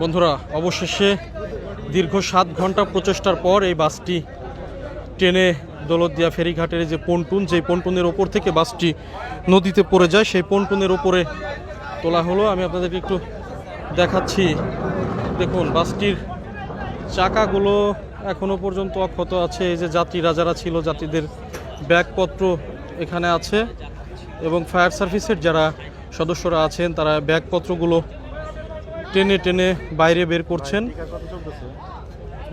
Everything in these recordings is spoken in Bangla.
বন্ধুরা, অবশেষে দীর্ঘ 7 ঘন্টা প্রচেষ্টার পর এই বাসটি ট্রেনে দৌলতদিয়া ফেরিঘাটের যে পন্টুন, যেই পন্টুনের ওপর থেকে বাসটি নদীতে পড়ে যায়, সেই পন্টুনের ওপরে তোলা হলো। আমি আপনাদেরকে একটু দেখাচ্ছি। দেখুন, বাসটির চাকাগুলো এখনো পর্যন্ত অক্ষত আছে। এই যে যাত্রীরা যারা ছিল, যাত্রীদের ব্যাগপত্র এখানে আছে এবং ফায়ার সার্ভিসের যারা সদস্যরা আছেন তারা ব্যাগপত্রগুলো টেনে টেনে বাইরে বের করছেন।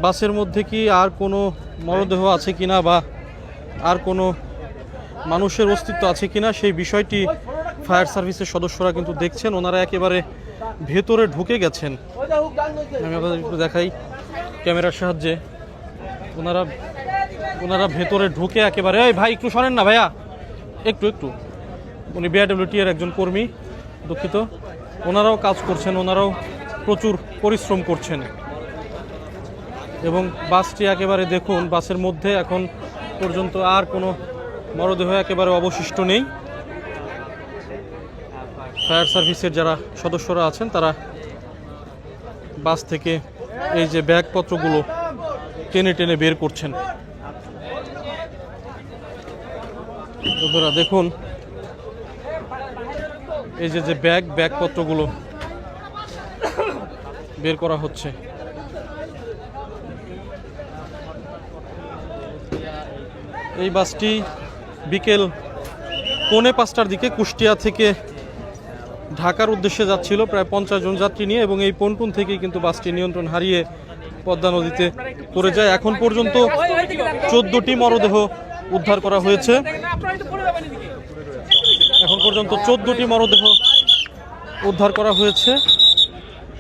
বাসের মধ্যে কি আর কোনো মরদেহ আছে কিনা বা আর কোনো মানুষের অস্তিত্ব আছে কিনা সেই বিষয়টি ফায়ার সার্ভিসের সদস্যরা কিন্তু দেখছেন। ওনারা একেবারে ভেতরে ঢুকে গেছেন। আমি আপনাদের একটু দেখাই ক্যামেরার সাহায্যে। ওনারা ভেতরে ঢুকে একেবারে, এই ভাই একটু শোনেন না ভাইয়া, একটু উনি বিআরডব্লিউটি এর একজন কর্মী, দুঃখিত। ওনারাও কাজ করছেন, ওনারাও প্রচুর পরিশ্রম করছেন এবং বাসটি একেবারে দেখুন, বাসের মধ্যে এখন পর্যন্ত আর কোনো মরদেহ একেবারে অবশিষ্ট নেই। ফায়ার সার্ভিসের যারা সদস্যরা আছেন তারা বাস থেকে এই যে ব্যাগপত্রগুলো টেনে টেনে বের করছেন। বন্ধুরা দেখুন, এই যে ব্যাগপত্রগুলো বের করা হচ্ছে। এই বাসটি বিকেল 4:45টার দিকে কুষ্টিয়া থেকে ঢাকার উদ্দেশ্যে যাচ্ছিল প্রায় 50 জন যাত্রী নিয়ে, এবং এই পন্টুন থেকেই কিন্তু বাসটি নিয়ন্ত্রণ হারিয়ে পদ্মা নদীতে পড়ে যায়। এখন পর্যন্ত 14টি মরদেহ উদ্ধার করা হয়েছে। এখন পর্যন্ত 14টি মরদেহ উদ্ধার করা হয়েছে।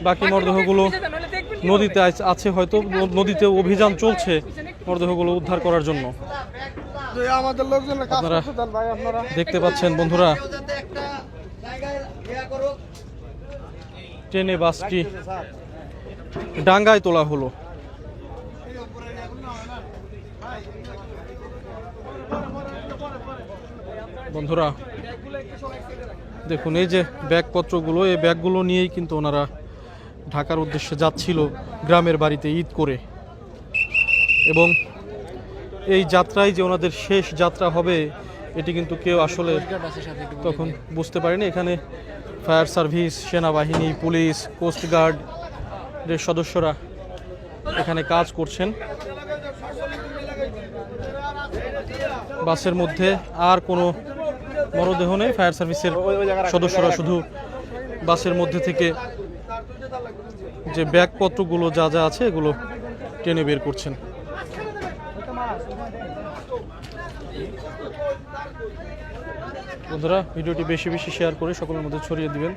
বাকি মরদেহগুলো নদীতে আছে, হয়তো নদীতে অভিযান চলছে মরদেহগুলো উদ্ধার করার জন্য। আপনারা দেখতে পাচ্ছেন বন্ধুরা, ট্রেনে বাসটি ডাঙ্গায় তোলা হলো। বন্ধুরা দেখুন, এই যে ব্যাগপত্রগুলো, এই ব্যাগগুলো নিয়েই কিন্তু ওনারা ঢাকার উদ্দেশ্যে যাচ্ছিল গ্রামের বাড়িতে ঈদ করে, এবং এই যাত্রায় যে ওনাদের শেষ যাত্রা হবে এটি কিন্তু কেউ আসলে তখন বুঝতে পারেনি। এখানে ফায়ার সার্ভিস, সেনাবাহিনী, পুলিশ, কোস্টগার্ডের সদস্যরা এখানে কাজ করছেন। বাসের মধ্যে আর কোনো মরদেহ নেই। ফায়ার সার্ভিসের সদস্যরা শুধু বাসের মধ্যে থেকে যে ব্যাগপত্রগুলো যা যা আছে এগুলো টেনে বের করছেন। বন্ধুরা, ভিডিওটি বেশি বেশি শেয়ার করে সকলের মধ্যে ছড়িয়ে দিবেন।